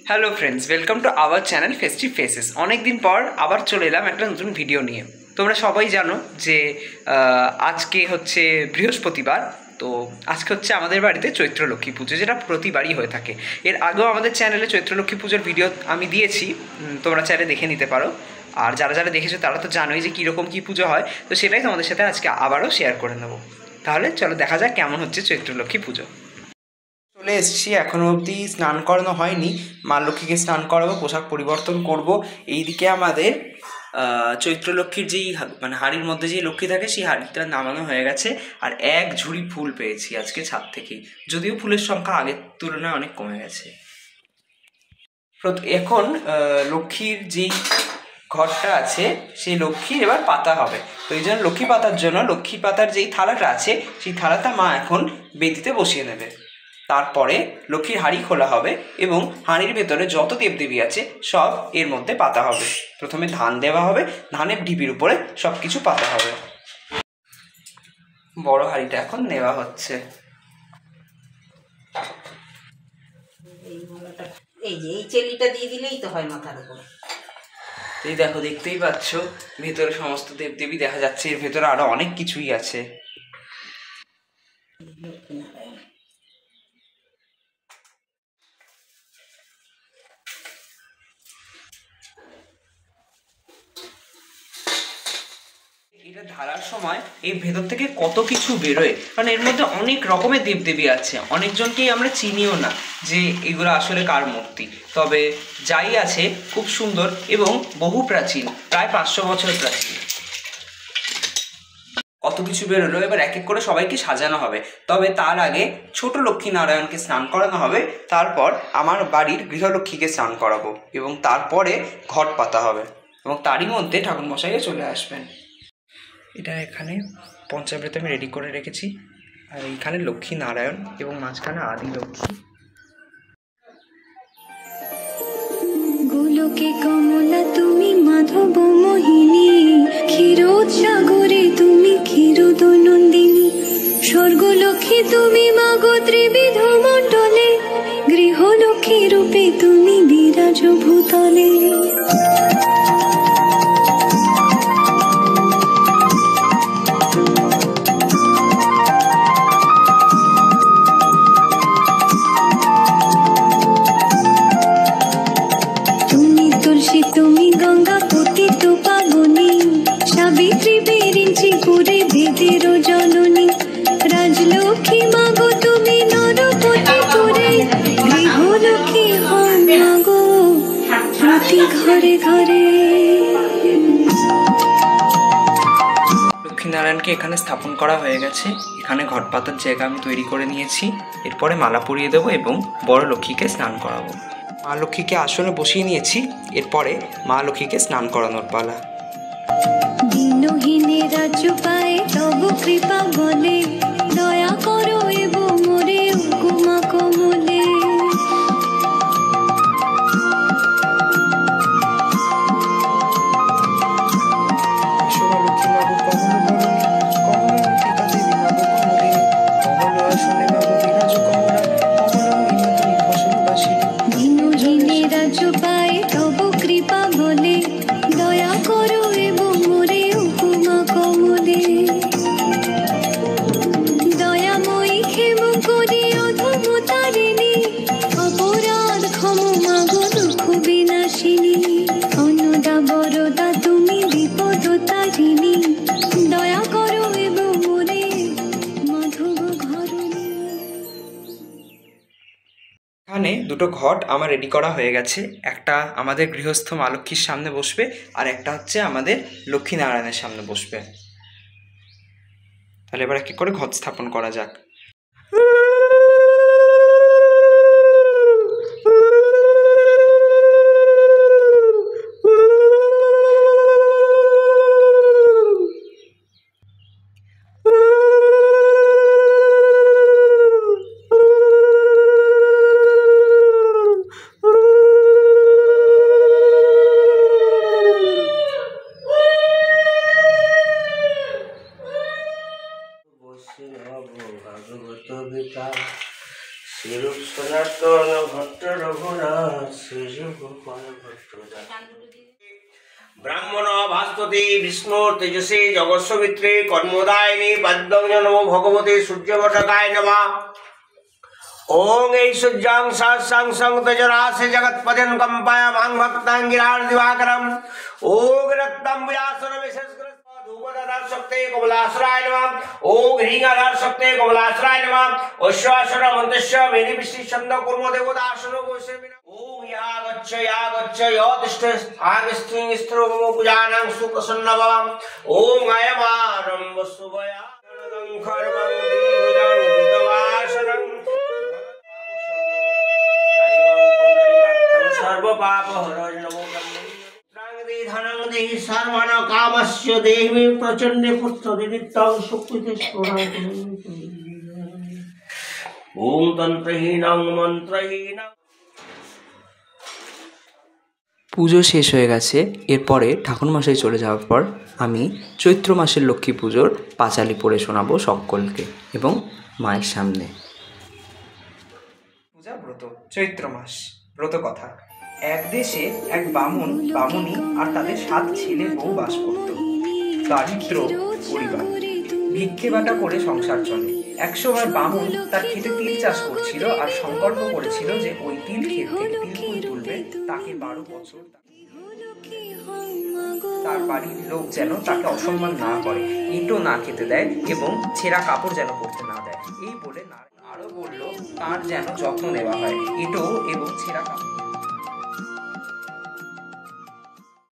Hello friends, welcome to our channel festive faces. অনেক দিন পর আবার চলে এলাম একটা নতুন ভিডিও নিয়ে। তোমরা সবাই জানো যে আজকে হচ্ছে বৃহস্পতিবার। তো আজকে হচ্ছে আমাদের বাড়িতে চৈত্রলক্ষ্মী পুজো, যেটা প্রতিবারই হয়ে থাকে। এর আগেও আমাদের চ্যানেলে চৈত্রলক্ষ্মী পুজোর ভিডিও আমি দিয়েছি, তোমরা চাইলে দেখে নিতে পারো। আর যারা যারা দেখেছো তারা তো জানোই যে কীরকম কী পুজো হয়, তো সেটাই তোমাদের সাথে আজকে আবারও শেয়ার করে নেবো। তাহলে চলো দেখা যাক কেমন হচ্ছে চৈত্রলক্ষ্মী পুজো। চলে এসেছি, এখনও অবধি স্নান করানো হয়নি। মা লক্ষ্মীকে স্নান করাবো, পোশাক পরিবর্তন করব। এইদিকে আমাদের চৈত্রলক্ষ্মীর যেই মানে হাঁড়ির মধ্যে যেই লক্ষ্মী থাকে সেই হাঁড়িটা নামানো হয়ে গেছে। আর এক ঝুড়ি ফুল পেয়েছি আজকে ছাদ থেকেই, যদিও ফুলের সংখ্যা আগের তুলনায় অনেক কমে গেছে। এখন লক্ষ্মীর যেই ঘরটা আছে সেই লক্ষ্মী এবার পাতা হবে। তো এই জন্য লক্ষ্মী পাতার জন্য লক্ষ্মী পাতার যেই থালাটা আছে সেই থালাটা মা এখন বেদিতে বসিয়ে নেবে। তারপরে লক্ষ্মীর হাঁড়ি খোলা হবে এবং হাঁড়ির ভেতরে যত দেবদেবী আছে সব এর মধ্যে পাতা হবে। প্রথমে ধান দেওয়া হবে, ধানের ঢিপির উপরে সব কিছু পাতা হবে। বড় হাঁড়িটা এখন নেওয়া হচ্ছে। এই চেলিটা দিয়ে দিলেই তো হয় মাথার উপর। এই দেখো, দেখতেই পাচ্ছ ভেতরে সমস্ত দেবদেবী দেখা যাচ্ছে। এর ভেতরে আরো অনেক কিছুই আছে। এটা ঢালার সময় এই ভেতর থেকে কত কিছু বেরোয়, কারণ এর মধ্যে অনেক রকমের দেবদেবী আছে। অনেকজনকেই আমরা চিনিও না যে এগুলো আসলে কার মূর্তি। তবে যাই আছে খুব সুন্দর এবং বহু প্রাচীন, প্রায় 500 বছর প্রাচীন। কত কিছু বেরোলো, এবার এক এক করে সবাইকে সাজানো হবে। তবে তার আগে ছোট লক্ষ্মী নারায়ণকে স্নান করানো হবে, তারপর আমার বাড়ির গৃহলক্ষ্মীকে স্নান করাবো এবং তারপরে ঘট পাতা হবে এবং তারই মধ্যে ঠাকুরমশাইও চলে আসবেন। এটা এখানে পঞ্চামৃত আমি রেডি করে রেখেছি, আর এইখানে লক্ষ্মী নারায়ণ এবং মাঝখানে আদি লক্ষ্মী। গোলকে কমলা তুমি মাধব মোহিনী, ক্ষীরোদ সাগরে তুমি ক্ষীরোদনন্দিনী, স্বর্গলক্ষ্মী তুমি মাগো ত্রিবিধ মণ্ডলে, গৃহলক্ষ্মী রূপে তুমি বিরাজ ভূতলে। তুমি গঙ্গা পতিত পাবনী, সাবিত্রী বেরিঞ্চি পুরে বেদের জননী, রাজলক্ষ্মী মাগো তুমি নরপতি পুরে, গৃহলক্ষ্মী হন মাগো প্রতি ঘরে ঘরে। লক্ষ্মীনারায়ণকে এখানে স্থাপন করা হয়ে গেছে। এখানে ঘট পাতার জায়গা আমি তৈরি করে নিয়েছি। এরপরে মালা পরিয়ে দেবো এবং বড় লক্ষ্মীকে স্নান করাবো। মা লক্ষ্মীকে আসনে বসিয়ে নিয়েছি, এরপরে মা লক্ষ্মীকে স্নান করানোর পালা। দিনহীনে রাজ্য পায় তব কৃপা বলে, দয়া করো এবং মোরে উকুমা কমলে। এখানে দুটো ঘট আমার রেডি করা হয়ে গেছে। একটা আমাদের গৃহস্থ মা লক্ষ্মীর সামনে বসবে, আর একটা হচ্ছে আমাদের লক্ষ্মীনারায়ণের সামনে বসবে। তাহলে এবার এক এক করে ঘট স্থাপন করা যাক। ব্রাহ্মণ ভাস্পতি বিষ্ণুর তেজসে জগৎসবিত্রে কর্মদায়িনী পদ্মং নমো ভগবতে সূর্যবটকায় নমঃ। ওং এই সূর্যাং সহস্রাং সংতজরাসে জগৎপতিং কম্পায় মাং ভক্তাং গিরার দিবাকরম। ওং রক্তম বিরাসন বিশেষগ্রস্ত ধূপদার শক্তে কমলাসরায় নমঃ। ওং হ্রিঙ্গাধার শক্তে কমলাসরায় নমঃ। অশ্বাসন মন্ত্রস্য মেরি বৃষ্টি ছন্দ কুর্ম দেবতা আসন বসে। ওং ইয়া গচ্ছ ইয় তিষ্ঠ আগস্থিং স্থিরমো পূজানাং সুপ্রসন্নভবম। ওং অয়মারম্ভ শুভয়া গণদং খর্বং দীর্ঘজং বিতবাসনং সর্বপাপহরং নমো ব্রহ্মে ধনং দেহি সর্বন কামস্য দেহি প্রচন্ডে পুত্র নিত্যং সুকৃতে স্মরণে। ওম তন্ত্রহীনং মন্ত্রহীনং। পুজো শেষ হয়ে গেছে। এরপরে ঠাকুরমশাই চলে যাওয়ার পর আমি চৈত্র মাসের লক্ষ্মী পুজোর পাঁচালি পড়ে শোনাবো সকলকে এবং মায়ের সামনে। পূজা ব্রত, চৈত্র মাস, ব্রত কথা। এক দেশে এক বামুনি আর তাদের 7 ছেলে বউ বাস করত। দারিদ্র পরিবার, ভিক্ষে বাটা করে সংসার চলে। একসময় বামুন তার ক্ষেতে তিল চাষ করছিল আর সংকল্প করেছিল যে ওই তিল ক্ষেত থেকে তিলকুল তুলবে, তাকে 12 বছর তার বাড়ির লোক যেন তাকে অসম্মান না করে, ইটও না খেতে দেয় এবং ছেঁড়া কাপড় যেন পরতে না দেয়। এই বলে আরো বলল তার যেন যত্ন নেওয়া হয়, ইটও এবং ছেঁড়া কাপড়